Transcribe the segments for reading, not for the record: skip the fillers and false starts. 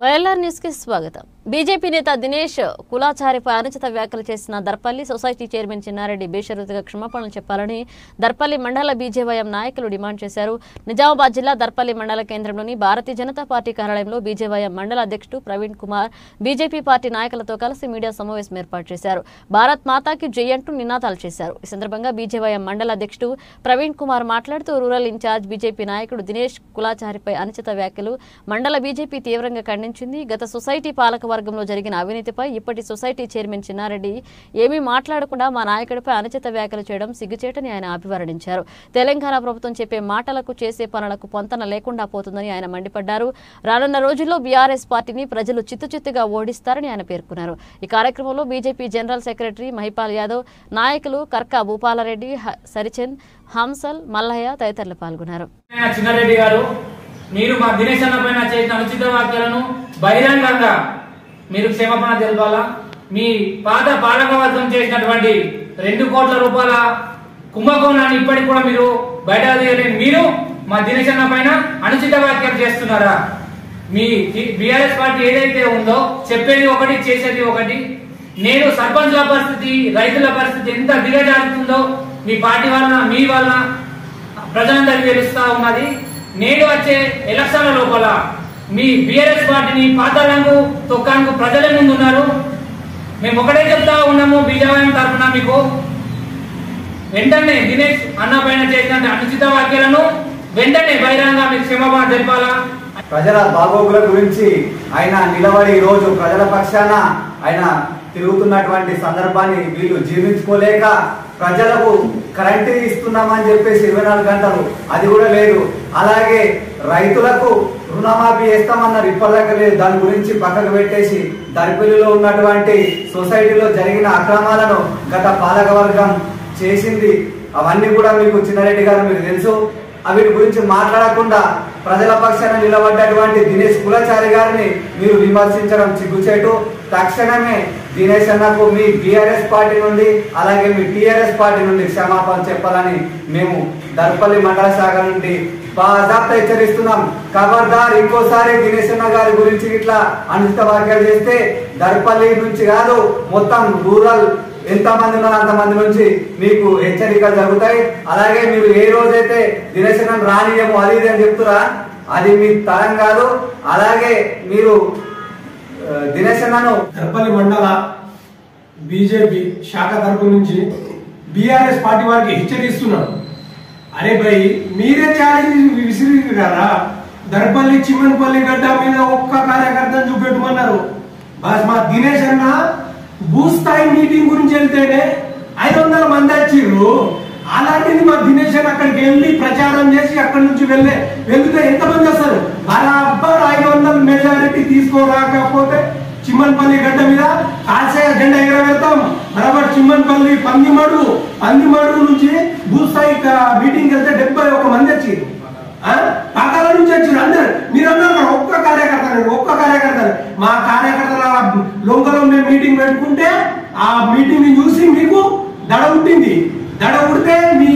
YLR news కి స్వాగతం. BJP నేత దినేష్ కులాచారిపై అనుచిత వ్యాఖ్యలు చేసిన దర్పల్లి సొసైటీ చైర్మన్ చిన్నారెడ్డి బేషరతుగా క్షమాపణలు చెప్పాలని దర్పల్లి మండల బీజేవైఎం నాయకులు డిమాండ్ చేశారు. నిజామాబాద్ జిల్లా దర్పల్లి మండల కేంద్రంలోని భారతీయ జనతా పార్టీ కార్యాలయంలో బీజేవైఎం మండల అధ్యక్షుడు ప్రవీణ్ కుమార్ బీజేపీ పార్టీ నాయకులతో కలిసి మీడియా సమావేశం ఏర్పాటు చేశారు. భారత్ మాతాకి జై అంటూ నినాదాలు చేశారు. ఈ సందర్భంగా బీజేవైఎం మండల అధ్యక్షుడు ప్రవీణ్ కుమార్ మాట్లాడుతూ రూరల్ ఇన్ఛార్జ్ బీజేపీ నాయకుడు దినేష్ కులాచారిపై అనుచిత వ్యాఖ్యలు మండల బీజేపీ తీవ్రంగా ఖండించింది. గత సొసైటీ పాలక వర్గంలో జరిగిన అవినీతిపై ఇప్పటి సొసైటీ చైర్మన్ చిన్నారెడ్డి ఏమీ మాట్లాడకుండా మా నాయకుడిపై అనుచిత వ్యాఖ్యలు చేయడం సిగ్గుచేటని ఆయన అభివర్ణించారు. తెలంగాణ ప్రభుత్వం చెప్పే మాటలకు చేసే పనులకు పొంతన లేకుండా పోతుందని ఆయన మండిపడ్డారు. రానున్న రోజుల్లో బీఆర్ఎస్ పార్టీని ప్రజలు చిత్తుచిత్తుగా ఓడిస్తారని ఆయన పేర్కొన్నారు. ఈ కార్యక్రమంలో BJP general secretary Mahipal Yadav, నాయకులు కర్కా భూపాలరెడ్డి, సరిచంద్, హంసల్, మల్లయ్య తదితరులు పాల్గొన్నారు. మీరు మా దినేష్ అన్న పైన చేసిన అనుచిత వ్యాఖ్యలను బహిరంగంగా మీరు క్షమాపణ తెలపాలా. మీ పాత పాలకవర్గం చేసినటువంటి 2 కోట్ల రూపాయల కుంభకోణాన్ని ఇప్పటికి కూడా మీరు బయట తీయలేని మీరు మా దినేష్ అన్న పైన అనుచిత వ్యాఖ్యలు చేస్తున్నారా? మీ బీఆర్ఎస్ పార్టీ ఏదైతే ఉందో చెప్పేది ఒకటి, చేసేది ఒకటి. నేను సర్పంచ్ల పరిస్థితి, రైతుల పరిస్థితి ఎంత దిగజారుతుందో మీ పార్టీ వలన, మీ వలన ప్రజలందరికీ తెలుస్తా ఉన్నది. నేడు వచ్చే ఎలక్షన్ల లోపల మీ బీఆర్ఎస్ పార్టీని పాతాళంకు తొక్కానికి ప్రజల ముందు ఉన్నారు. మేము ఒకటే చెప్తా ఉన్నాము, బీజేపీ తరఫున మీకు వెంటనే దినేష్ అన్న పైన చేసిన అనుచిత వ్యాఖ్యలను వెంటనే బహిరంగ మీకు క్షమాపణ తెలపాలా. ప్రజల బాగోగుల గురించి ఆయన నిలబడి రోజు ప్రజల పక్షాన ఆయన తిరుగుతున్నటువంటి సందర్భాన్ని వీళ్ళు జీర్ణించుకోలేక ప్రజలకు కరెంటు ఇస్తున్నామని చెప్పేసి 24 గంటలు అది కూడా లేదు. అలాగే రైతులకు రుణమాఫీ చేస్తామన్నారు, ఇప్పటిదాకా లేదు. దాని గురించి పక్కకు పెట్టేసి దర్పల్లిలో ఉన్నటువంటి సొసైటీలో జరిగిన అక్రమాలను గత పాలకవర్గం చేసింది. అవన్నీ కూడా మీకు చిన్నారెడ్డి గారు మీకు తెలుసు. వీటి గురించి మాట్లాడకుండా ప్రజల పక్షాన నిలబడ్డటువంటి దినేష్ కులాచారి గారిని మీరు విమర్శించడం సిగ్గుచేటు. తక్షణమే దినేష్ అన్నకు మీ బీఆర్ఎస్ పార్టీ నుండి అలాగే మీ టీఆర్ఎస్ పార్టీ నుండి క్షమాపణ చెప్పాలని మేము దర్పల్లి మండల శాఖ నుండి బాజాప్తా హెచ్చరిస్తున్నాం. ఖబర్దార్, ఇంకోసారి దినేష్ అన్న గారి గురించి ఇట్లా అనుచిత వ్యాఖ్యలు చేస్తే దర్పల్లి నుంచి కాదు, మొత్తం రూరల్ ఎంతమంది ఉన్నారు అంతమంది నుంచి మీకు హెచ్చరికలు జరుగుతాయి. అలాగే మీరు ఏ రోజైతే దినేష్ అన్న రానియము అది ఇది అని చెప్తురా, అది మీ తరం కాదు. అలాగే మీరు దినేష్ అన్నను దర్పల్లి మండల బీజేపీ శాఖ తరపు నుంచి బీఆర్ఎస్ పార్టీ వారికి హెచ్చరిస్తున్నాం. అరే భయ్, మీరే ఛాలెంజ్ విసిరి కదా, దర్పల్లి చిమ్మన్పల్లి గడ్డ మీద ఒక్క కార్యకర్తను చూపెట్టమన్నారు. బస్ మా దినేష్ అన్న భూస్థాయి మీటింగ్ గురించి వెళ్తేనే 500 మంది వచ్చిర్రు. అలాంటిది మా దినేష్ అన్న అక్కడికి వెళ్ళి ప్రచారం చేసి అక్కడి నుంచి వెళ్తే ఎంతమంది వస్తారు? బరాబర్ 500 మెజారిటీ తీసుకోరాకపోతే చిమ్మన్పల్లి గడ్డ మీద కాల్సే జెండా ఎగరవేస్తాం. బరాబర్ చిమ్మన్పల్లి పందిమడు నుంచి భూస్థాయి మీటింగ్ వెళ్తే 71 మంది వచ్చిర్రు. పాకాల నుంచి వచ్చారు అందరు. మీరన్నారు ఒక్క కార్యకర్త మా కార్యకర్తల లోకల్లో మేము మీటింగ్ పెట్టుకుంటే ఆ మీటింగ్ ని చూసి మీకు దడ ఉట్టింది. దడ ఉడితే మీ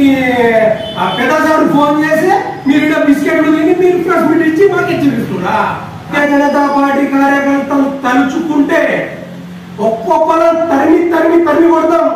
పెద్దసారి ఫోన్ చేసి మీరు బిస్కెట్లు తిని మీరు ప్రెస్ మీట్ ఇచ్చి మాకు హెచ్చరిస్తున్నా. జనతా పార్టీ కార్యకర్తలు తలుచుకుంటే ఒక్కొక్కరు తరిమి కొడతాం.